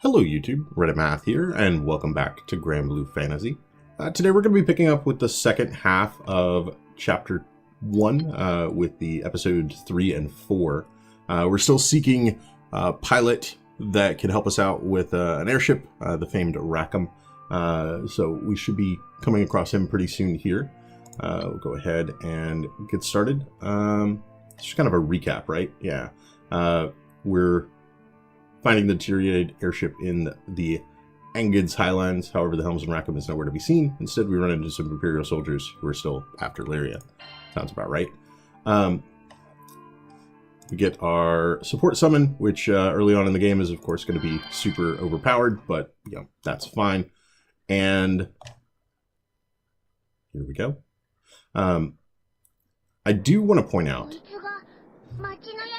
Hello YouTube, Reddit Math here, and welcome back to Granblue Fantasy. Today we're going to be picking up with the second half of Chapter 1 with the episode 3 and 4. We're still seeking a pilot that can help us out with an airship, the famed Rackham. So we should be coming across him pretty soon here. We'll go ahead and get started. It's just kind of a recap, right? Yeah. We're finding the deteriorated airship in the Angid's Highlands. However, the Helmsman Rackham is nowhere to be seen. Instead, we run into some Imperial soldiers who are still after Lyria. Sounds about right. We get our support summon, which early on in the game is, of course, going to be super overpowered, but, you know, that's fine. And here we go. I do want to point out...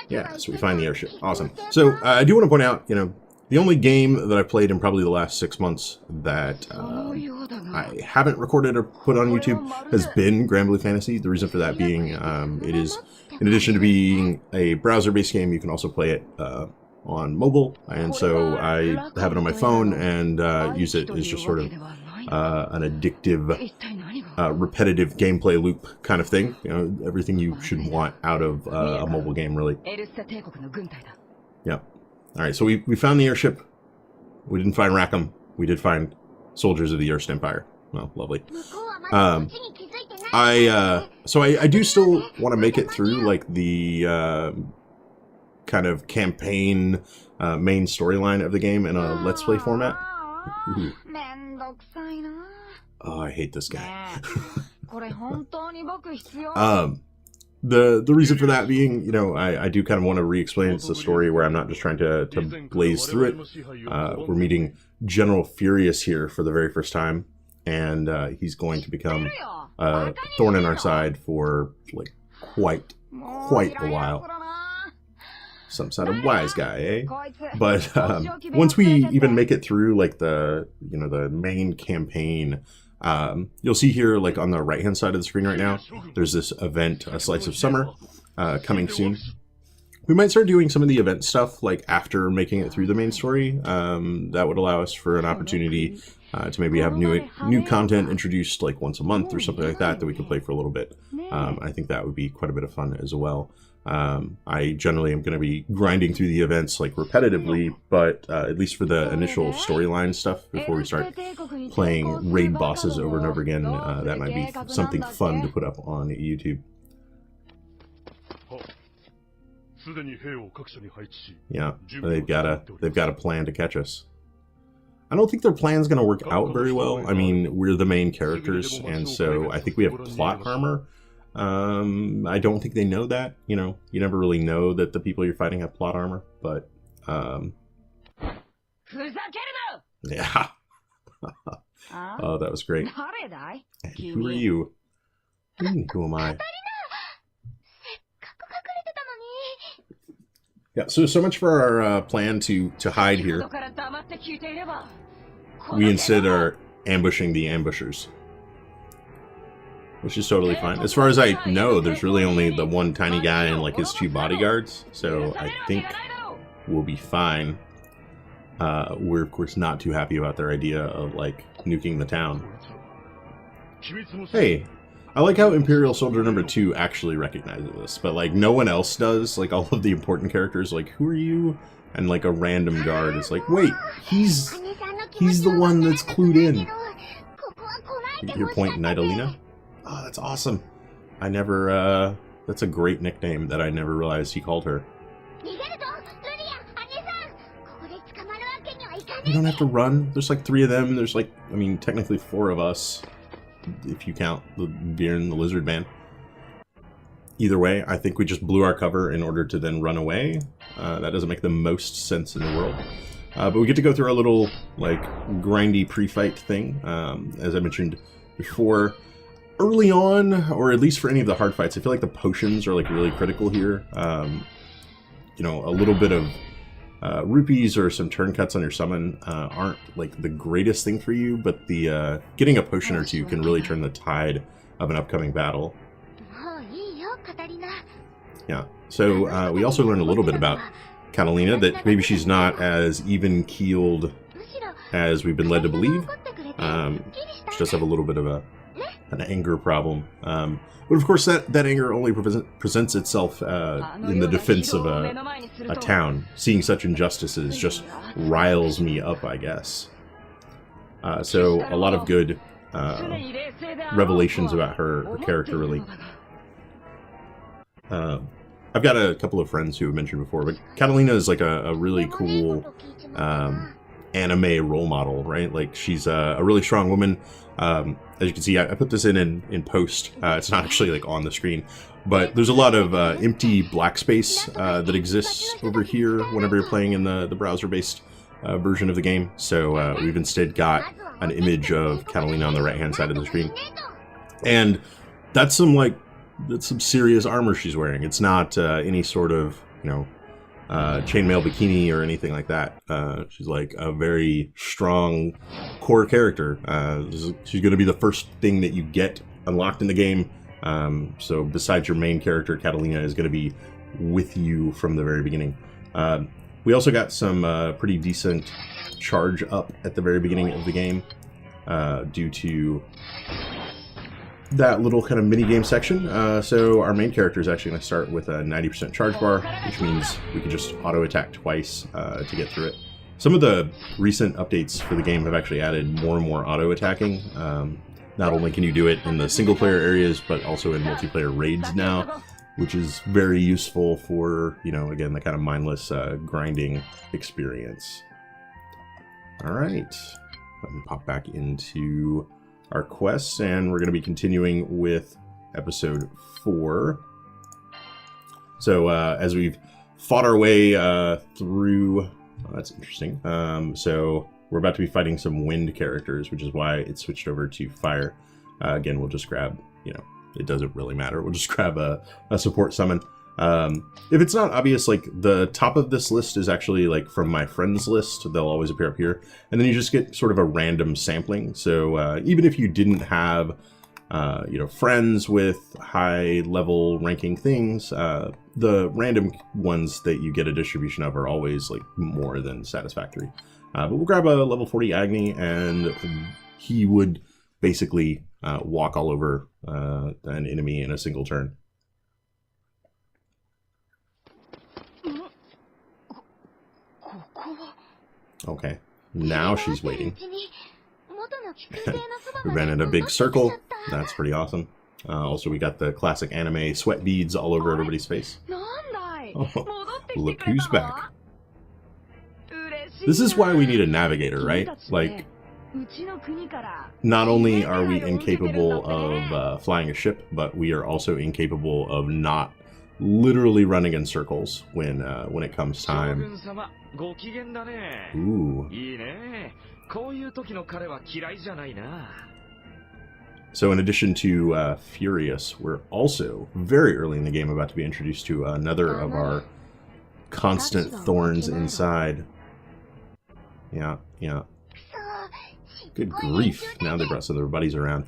Yeah, so we find the airship. Awesome. So I do want to point out, you know, the only game that I played in probably the last 6 months that I haven't recorded or put on YouTube has been Granblue Fantasy. The reason for that being it is, in addition to being a browser-based game, you can also play it on mobile. And so I have it on my phone and use it as just sort of an addictive, repetitive gameplay loop kind of thing. You know, everything you should want out of a mobile game, really. Yeah. All right, so we found the airship. We didn't find Rackham. We did find soldiers of the Erst Empire. Well, lovely. I do still want to make it through, like, the kind of campaign main storyline of the game in a Let's Play format. Ooh. Oh, I hate this guy. The reason for that being, you know, I do kind of want to re-explain the story where I'm not just trying to blaze through it. We're meeting General Furious here for the very first time, and he's going to become a thorn in our side for, like, quite a while. Some sort of wise guy, eh? But once we even make it through, like, the, you know, the main campaign, you'll see here, like, on the right-hand side of the screen right now, there's this event, A Slice of Summer, coming soon. We might start doing some of the event stuff, like, after making it through the main story. That would allow us for an opportunity to maybe have new content introduced, like, once a month or something like that we can play for a little bit. I think that would be quite a bit of fun as well. I generally am going to be grinding through the events, like, repetitively, but at least for the initial storyline stuff, before we start playing raid bosses over and over again, that might be something fun to put up on YouTube. Yeah, they've got a plan to catch us. I don't think their plan's going to work out very well. I mean, we're the main characters, and so I think we have plot armor. I don't think they know that. You know, you never really know that the people you're fighting have plot armor, but, yeah. Oh, that was great. And who are you? Who am I? Yeah, so much for our plan to hide here. We instead are ambushing the ambushers, which is totally fine. As far as I know, there's really only the one tiny guy and, like, his 2 bodyguards, so I think we'll be fine. We're, of course, not too happy about their idea of, like, nuking the town. Hey, I like how Imperial Soldier number 2 actually recognizes this, but, like, no one else does. Like, all of the important characters, like, who are you? And, like, a random guard is like, wait, he's the one that's clued in. Your point, Nidalina? Oh, that's awesome. I never, that's a great nickname that I never realized he called her. We don't have to run. There's like 3 of them. There's, like, I mean, technically 4 of us, if you count the Veer and the Lizard Man. Either way, I think we just blew our cover in order to then run away. That doesn't make the most sense in the world. But we get to go through our little, like, grindy pre-fight thing. As I mentioned before, early on, or at least for any of the hard fights, I feel like the potions are, like, really critical here. You know, a little bit of rupees or some turn cuts on your summon aren't, like, the greatest thing for you, but the getting a potion or 2 can really turn the tide of an upcoming battle. Yeah, so we also learned a little bit about Catalina, that maybe she's not as even-keeled as we've been led to believe. She does have a little bit of an anger problem. But of course that anger only presents itself in the defense of a town. Seeing such injustices just riles me up, I guess. So a lot of good revelations about her character, really. I've got a couple of friends who have mentioned before, but Catalina is like a really cool anime role model, right? Like, she's a really strong woman. As you can see, I put this in post. It's not actually like on the screen, but there's a lot of empty black space that exists over here whenever you're playing in the browser-based version of the game. So we've instead got an image of Catalina on the right-hand side of the screen, and that's some serious armor she's wearing. It's not any sort of, chainmail bikini or anything like that. She's like a very strong core character. She's going to be the first thing that you get unlocked in the game. So besides your main character, Catalina is going to be with you from the very beginning. We also got some pretty decent charge up at the very beginning of the game due to that little kind of mini-game section. So our main character is actually going to start with a 90% charge bar, which means we can just auto-attack twice to get through it. Some of the recent updates for the game have actually added more and more auto-attacking. Not only can you do it in the single-player areas, but also in multiplayer raids now, which is very useful for, again, the kind of mindless grinding experience. Alright, let me pop back into our quests, and we're going to be continuing with episode 4. So as we've fought our way through, that's interesting. So we're about to be fighting some wind characters, which is why it switched over to fire. Again, we'll just grab, it doesn't really matter. We'll just grab a support summon. If it's not obvious, like, the top of this list is actually like from my friends list. They'll always appear up here, and then you just get sort of a random sampling. So even if you didn't have friends with high level ranking things, the random ones that you get a distribution of are always like more than satisfactory. But we'll grab a level 40 Agni, and he would basically walk all over an enemy in a single turn. Okay, now she's waiting. We ran in a big circle. That's pretty awesome. Also, we got the classic anime sweat beads all over everybody's face. Oh, look who's back. This is why we need a navigator, right? Like, not only are we incapable of flying a ship, but we are also incapable of not literally running in circles when it comes time. Ooh. So in addition to Furious, we're also very early in the game about to be introduced to another of our constant thorns inside. Yeah. Good grief. Now they brought some of their buddies around.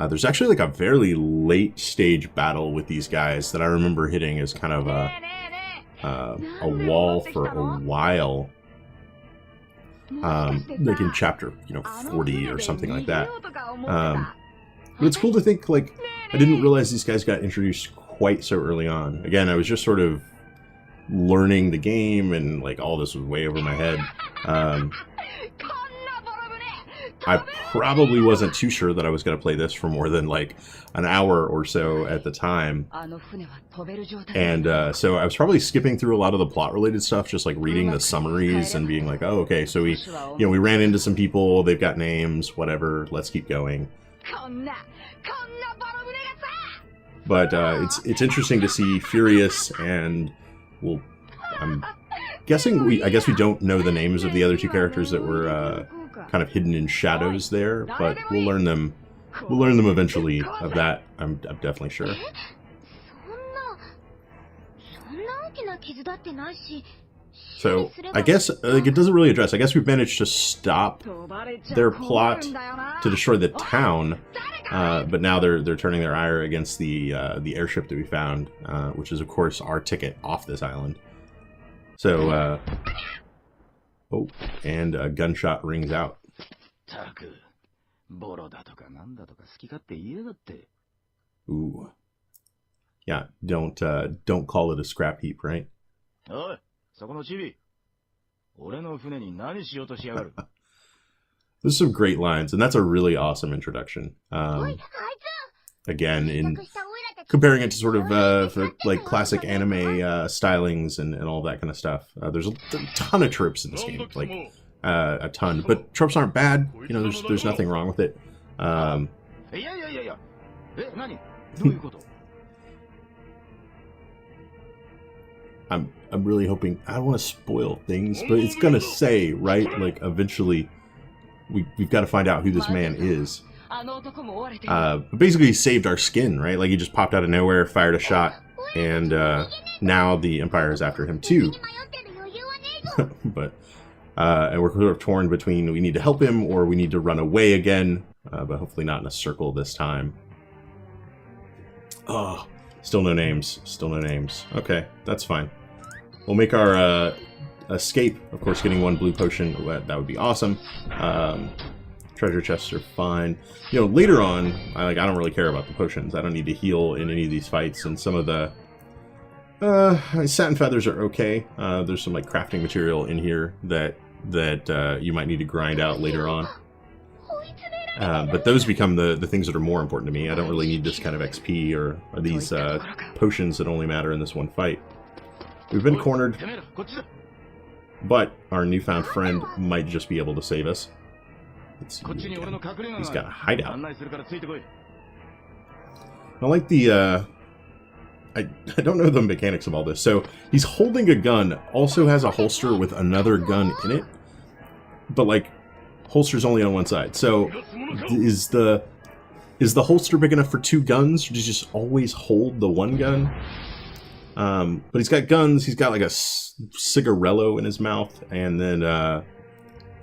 There's actually like a fairly late stage battle with these guys that I remember hitting as kind of a wall for a while. Like in chapter, 40 or something like that. But it's cool to think, like, I didn't realize these guys got introduced quite so early on. Again, I was just sort of learning the game, and like all this was way over my head. I probably wasn't too sure that I was going to play this for more than like an hour or so at the time. And so I was probably skipping through a lot of the plot related stuff, just like reading the summaries and being like, oh, okay, so we ran into some people, they've got names, whatever, let's keep going. But it's interesting to see Furious, and I'm guessing I guess we don't know the names of the other two characters that were kind of hidden in shadows there, but we'll learn them eventually. Of that, I'm definitely sure. So I guess like it doesn't really address. I guess we've managed to stop their plot to destroy the town, but now they're turning their ire against the airship that we found, which is of course our ticket off this island. So, oh, and a gunshot rings out. Ooh. Yeah, don't call it a scrap heap, right? There's some great lines, and that's a really awesome introduction. Again, in comparing it to sort of like classic anime stylings and all that kind of stuff. There's a ton of tropes in this game, like a ton. But tropes aren't bad. You know, there's nothing wrong with it. I'm really hoping, I don't want to spoil things, but it's gonna say, right, like eventually we've got to find out who this man is. Basically he saved our skin, right? Like he just popped out of nowhere, fired a shot, and now the Empire is after him too. But and we're sort of torn between we need to help him or we need to run away again, but hopefully not in a circle this time. Oh, still no names. Still no names. Okay, that's fine. We'll make our escape. Of course, getting one blue potion, that would be awesome. Treasure chests are fine. You know, later on, I don't really care about the potions. I don't need to heal in any of these fights, and some of the satin feathers are okay. There's some like crafting material in here that you might need to grind out later on. But those become the things that are more important to me. I don't really need this kind of XP or these potions that only matter in this one fight. We've been cornered, but our newfound friend might just be able to save us. Let's see. He's got a hideout. I like the I don't know the mechanics of all this. So he's holding a gun, also has a holster with another gun in it, but like holster's only on one side. So is the holster big enough for two guns, or does he just always hold the one gun? But he's got guns. He's got like a cigarello in his mouth, and then a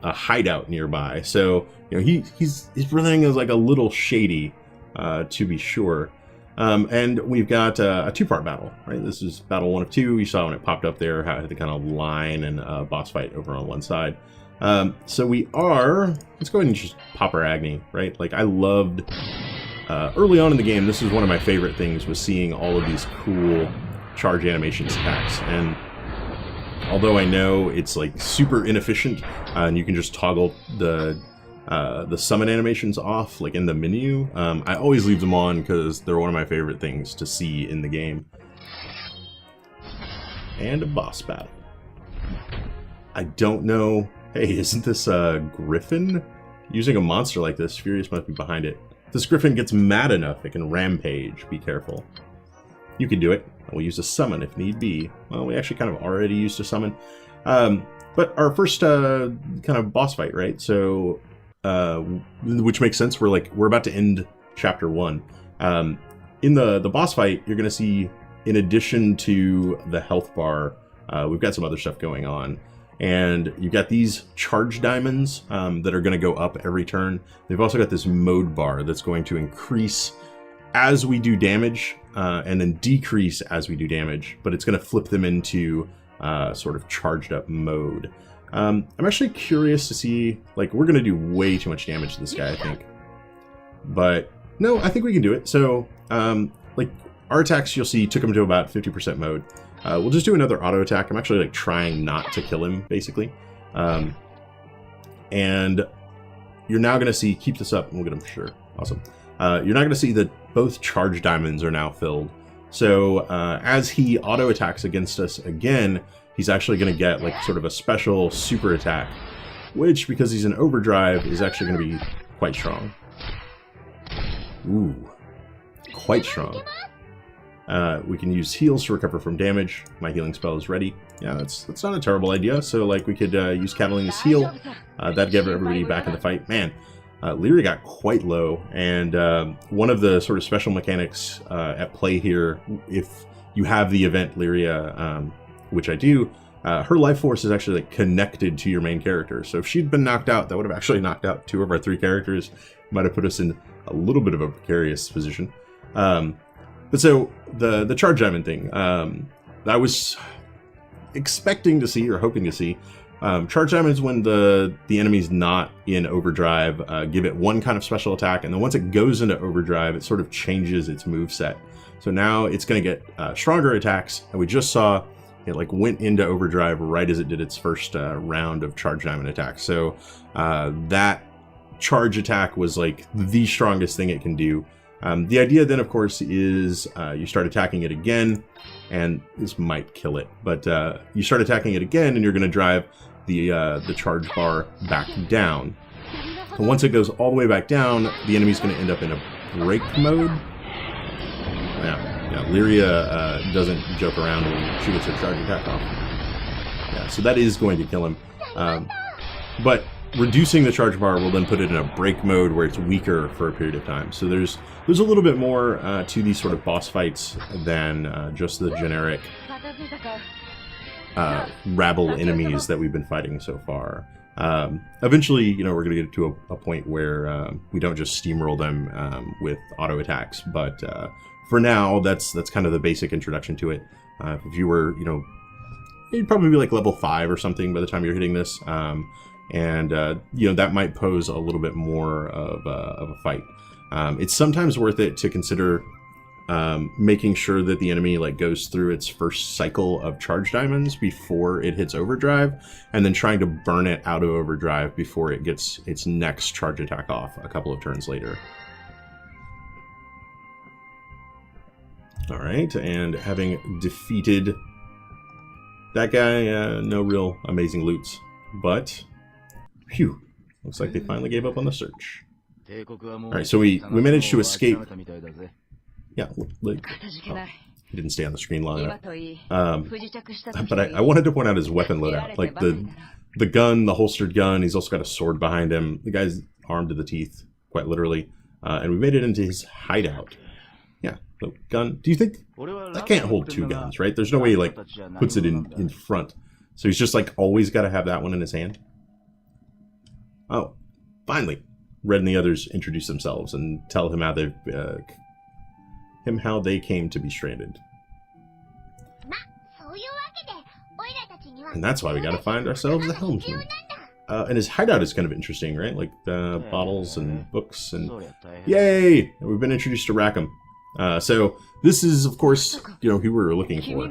hideout nearby. So you know he's everything is like a little shady, to be sure. And we've got a two-part battle, right? This is battle 1 of 2. You saw when it popped up there, how the kind of line and boss fight over on one side. So we are, let's go ahead and just pop our Agni, right? Like I loved, early on in the game, this was one of my favorite things, was seeing all of these cool charge animation stacks. And although I know it's like super inefficient, and you can just toggle the summon animations off, like in the menu, I always leave them on because they're one of my favorite things to see in the game. And a boss battle. I don't know. Hey, isn't this a griffin? Using a monster like this, Furious must be behind it. If this griffin gets mad enough, it can rampage. Be careful. You can do it. We'll use a summon if need be. Well, we actually kind of already used a summon. But our first kind of boss fight, right? So, which makes sense. We're about to end chapter 1. In the boss fight, you're going to see, in addition to the health bar, we've got some other stuff going on. And you've got these charge diamonds that are going to go up every turn. They've also got this mode bar that's going to increase as we do damage, and then decrease as we do damage. But it's going to flip them into sort of charged up mode. I'm actually curious to see, like, we're going to do way too much damage to this guy, I think. But no, I think we can do it. So, like, our attacks, you'll see, took him to about 50% mode. We'll just do another auto attack. I'm actually like trying not to kill him, basically. And you're now going to see, keep this up and we'll get him for sure. Awesome. You're now going to see that both charge diamonds are now filled. So as he auto attacks against us again, he's actually going to get like sort of a special super attack, which, because he's in overdrive, is actually going to be quite strong. Ooh, quite strong. We can use heals to recover from damage. My healing spell is ready. Yeah, that's not a terrible idea. So, like, we could use Catalina's heal. That'd get everybody back in the fight. Man, Lyria got quite low. And one of the sort of special mechanics at play here, if you have the event Lyria, which I do, her life force is actually like connected to your main character. So if she'd been knocked out, that would have actually knocked out 2 of our 3 characters. Might have put us in a little bit of a precarious position. But so the charge diamond thing, expecting to see or hoping to see. Charge diamonds, when the enemy's not in overdrive, give it one kind of special attack, and then once it goes into overdrive, it sort of changes its moveset. So now it's going to get stronger attacks, and we just saw it like went into overdrive right as it did its first round of charge diamond attacks. So that charge attack was like the strongest thing it can do. The idea then, of course, is you start attacking it again, and this might kill it, but you start attacking it again, and you're going to drive the charge bar back down. And once it goes all the way back down, the enemy's going to end up in a break mode. Yeah, Lyria doesn't joke around when she gets her charge attack off. Yeah, so that is going to kill him. But reducing the charge bar will then put it in a break mode where it's weaker for a period of time. So there's a little bit more to these sort of boss fights than just the generic rabble enemies that we've been fighting so far. Eventually, you know, we're going to get to a point where we don't just steamroll them with auto attacks, but for now, that's kind of the basic introduction to it. If you were, you know, you'd probably be like level 5 or something by the time you're hitting this, and you know, that might pose a little bit more of a fight. It's sometimes worth it to consider making sure that the enemy like goes through its first cycle of charge diamonds before it hits overdrive, and then trying to burn it out of overdrive before it gets its next charge attack off a couple of turns later. All right, and having defeated that guy, no real amazing loots, but phew, looks like they finally gave up on the search. All right, so we managed to escape. Yeah, like, oh, he didn't stay on the screen long enough. But I wanted to point out his weapon loadout, like the gun, the holstered gun. He's also got a sword behind him. The guy's armed to the teeth, quite literally. And we made it into his hideout. Yeah, the gun. Do you think that can't hold 2 guns, right? There's no way he like puts it in front. So he's just like always got to have that one in his hand. Oh, finally, Red and the others introduce themselves and tell him how they came to be stranded. And that's why we got to find ourselves the helmsman. And his hideout is kind of interesting, right? Like the bottles and books and yay! We've been introduced to Rackham. So this is, of course, you know, who we were looking for.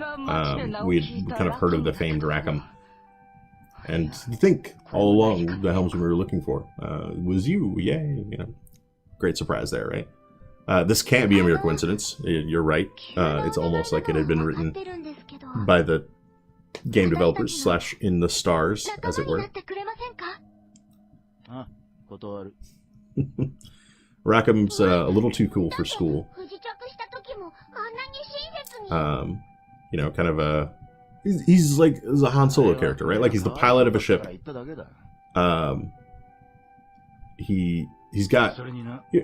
We kind of heard of the famed Rackham. And you think all along the helmsman we were looking for was you, yay! You know, great surprise there, right? This can't be a mere coincidence. You're right. It's almost like it had been written by the game developers / in the stars, as it were. Rackham's a little too cool for school. You know, kind of a... He's like a Han Solo character, right? Like he's the pilot of a ship. He's got...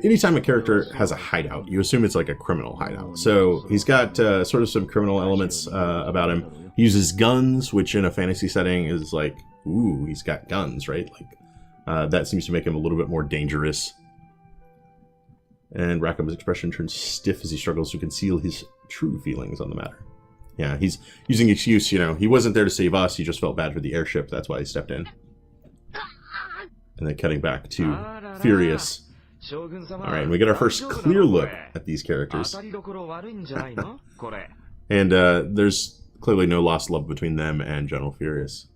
Anytime a character has a hideout, you assume it's like a criminal hideout. So he's got sort of some criminal elements about him. He uses guns, which in a fantasy setting is like, ooh, he's got guns, right? Like that seems to make him a little bit more dangerous. And Rackham's expression turns stiff as he struggles to conceal his true feelings on the matter. Yeah, he's using excuse, you know, he wasn't there to save us, he just felt bad for the airship, that's why he stepped in. And then cutting back to Furious. Alright, and we get our first clear look at these characters. And there's clearly no lost love between them and General Furious.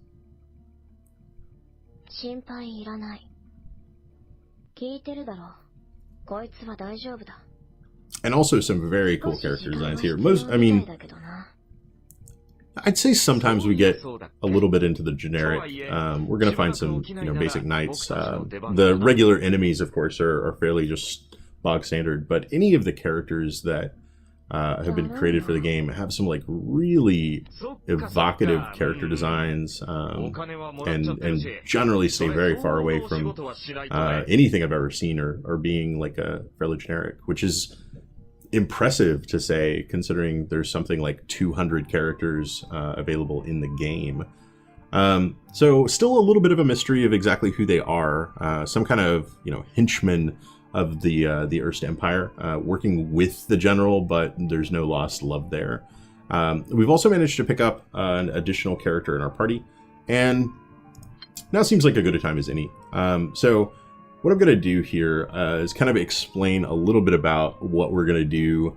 And also some very cool character designs here. I mean, I'd say sometimes we get a little bit into the generic. We're going to find some, you know, basic knights. The regular enemies, of course, are fairly just bog standard. But any of the characters that have been created for the game have some like really evocative character designs, and generally stay very far away from anything I've ever seen or being like a fairly generic, which is impressive to say, considering there's something like 200 characters available in the game. So still a little bit of a mystery of exactly who they are. Some kind of, you know, henchmen of the Erst Empire, working with the general, but there's no lost love there. We've also managed to pick up an additional character in our party, and now seems like a good a time as any. So what I'm going to do here is kind of explain a little bit about what we're going to do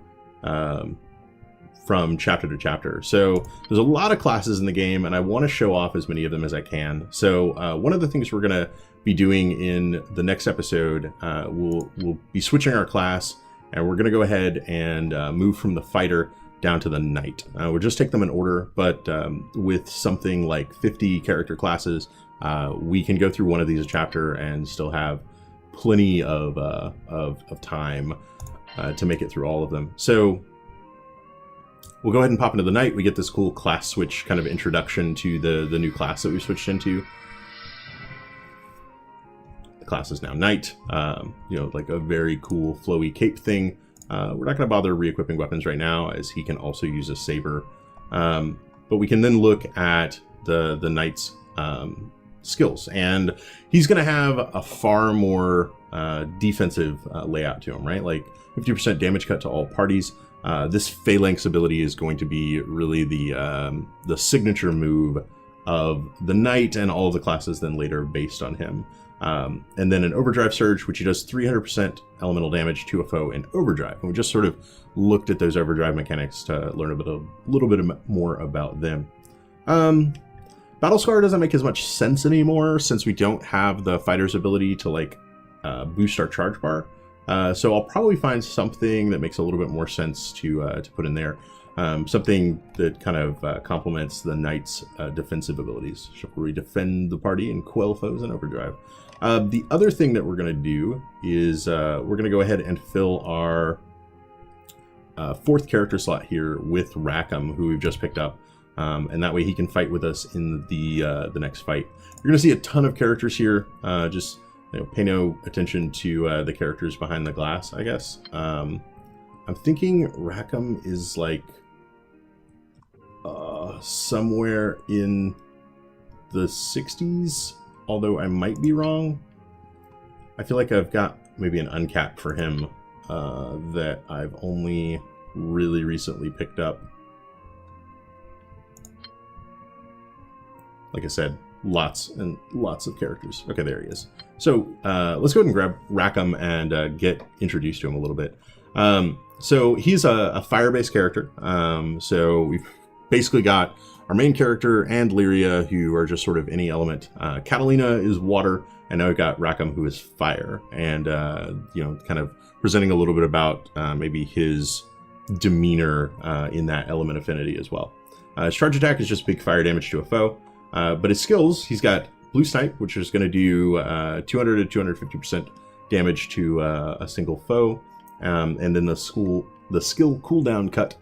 from chapter to chapter. So there's a lot of classes in the game, and I want to show off as many of them as I can. So one of the things we're going to be doing in the next episode, we'll be switching our class, and we're going to go ahead and move from the fighter down to the knight. We'll just take them in order, but with something like 50 character classes, we can go through one of these a chapter and still have plenty of time to make it through all of them. So we'll go ahead and pop into the knight. We get this cool class switch kind of introduction to the new class that we switched into. The class is now knight, you know, like a very cool flowy cape thing. We're not going to bother re-equipping weapons right now, as he can also use a saber. But we can then look at the knight's skills, and he's going to have a far more defensive layout to him, right? Like 50% damage cut to all parties. This phalanx ability is going to be really the signature move of the knight and all of the classes then later based on him. And then an overdrive surge, which he does 300% elemental damage to a foe in overdrive. And we just sort of looked at those overdrive mechanics to learn a little bit more about them. Battle Scar doesn't make as much sense anymore since we don't have the fighter's ability to like boost our charge bar. So I'll probably find something that makes a little bit more sense to put in there. Something that kind of complements the knight's defensive abilities. Chivalry defend the party and quell foes in overdrive. The other thing that we're going to do is we're going to go ahead and fill our fourth character slot here with Rackham, who we've just picked up. And that way he can fight with us in the next fight. You're going to see a ton of characters here. Just pay no attention to the characters behind the glass, I guess. I'm thinking Rackham is like somewhere in the 60s, although I might be wrong. I feel like I've got maybe an uncap for him that I've only really recently picked up. Like I said, lots and lots of characters. Okay, there he is. So let's go ahead and grab Rackham and get introduced to him a little bit. So he's a fire-based character. So we've basically got our main character and Lyria, who are just sort of any element. Catalina is water, and now we've got Rackham, who is fire. And, kind of presenting a little bit about maybe his demeanor in that element affinity as well. His charge attack is just big fire damage to a foe. But his skills, he's got Blue Snipe, which is going to do 200 to 250% damage to a single foe. And then the skill cooldown cut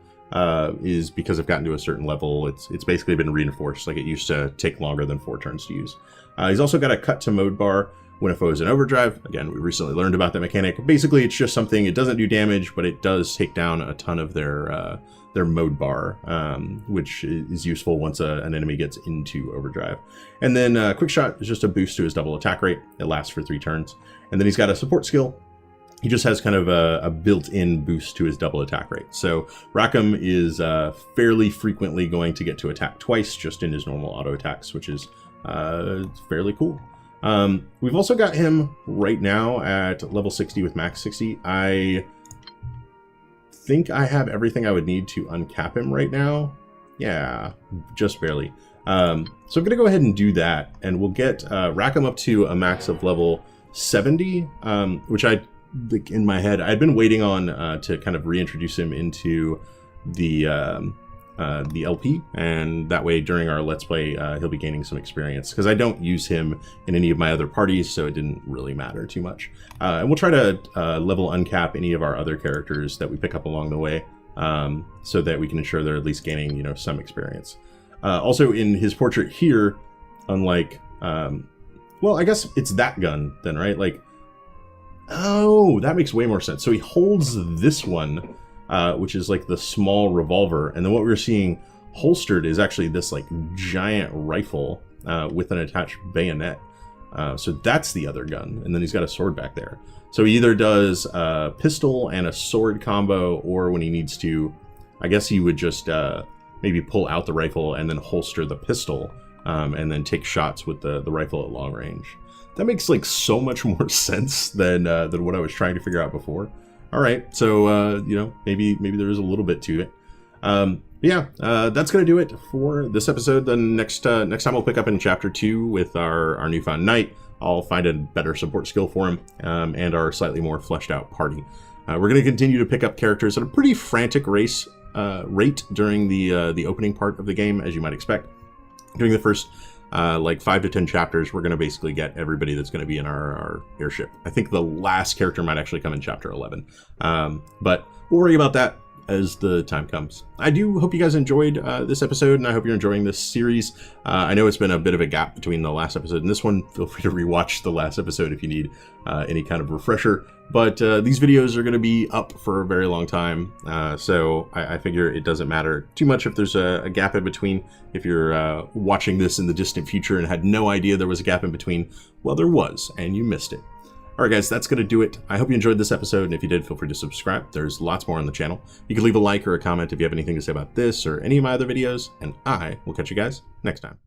is because I've gotten to a certain level. It's basically been reinforced. Like it used to take longer than 4 turns to use. He's also got a cut to mode bar when a foe is in overdrive. Again, we recently learned about that mechanic. Basically, it's just something, it doesn't do damage, but it does take down a ton of their mode bar, which is useful once an enemy gets into overdrive. And then quick shot is just a boost to his double attack rate. It lasts for 3 turns. And then he's got a support skill. He just has kind of a built-in boost to his double attack rate. So Rackham is fairly frequently going to get to attack twice just in his normal auto attacks, which is fairly cool. We've also got him right now at level 60 with max 60. I think I have everything I would need to uncap him right now. Yeah, just barely. So I'm going to go ahead and do that, and we'll get Rackham up to a max of level 70, which in my head, I'd been waiting on to kind of reintroduce him into the LP, and that way during our Let's Play, he'll be gaining some experience, because I don't use him in any of my other parties, so it didn't really matter too much. And we'll try to level uncap any of our other characters that we pick up along the way, so that we can ensure they're at least gaining, some experience. Also, in his portrait here, unlike, well, I guess it's that gun then, right? Like, oh, that makes way more sense. So he holds this one, which is like the small revolver, and then what we're seeing holstered is actually this like giant rifle with an attached bayonet. So that's the other gun, and then he's got a sword back there. So he either does a pistol and a sword combo, or when he needs to, I guess he would just maybe pull out the rifle and then holster the pistol, and then take shots with the rifle at long range. That makes like so much more sense than what I was trying to figure out before. All right, so you know, maybe there is a little bit to it. Yeah, that's gonna do it for this episode. Then next time we'll pick up in chapter 2 with our newfound knight. I'll find a better support skill for him, and our slightly more fleshed out party. We're gonna continue to pick up characters at a pretty frantic rate during the opening part of the game, as you might expect. During the first like 5 to 10 chapters, we're going to basically get everybody that's going to be in our airship. I think the last character might actually come in chapter 11, but we'll worry about that as the time comes. I do hope you guys enjoyed this episode, and I hope you're enjoying this series. I know it's been a bit of a gap between the last episode and this one. Feel free to rewatch the last episode if you need any kind of refresher. But these videos are going to be up for a very long time, so I figure it doesn't matter too much if there's a gap in between. If you're watching this in the distant future and had no idea there was a gap in between, well, there was, and you missed it. All right, guys, that's going to do it. I hope you enjoyed this episode, and if you did, feel free to subscribe. There's lots more on the channel. You can leave a like or a comment if you have anything to say about this or any of my other videos, and I will catch you guys next time.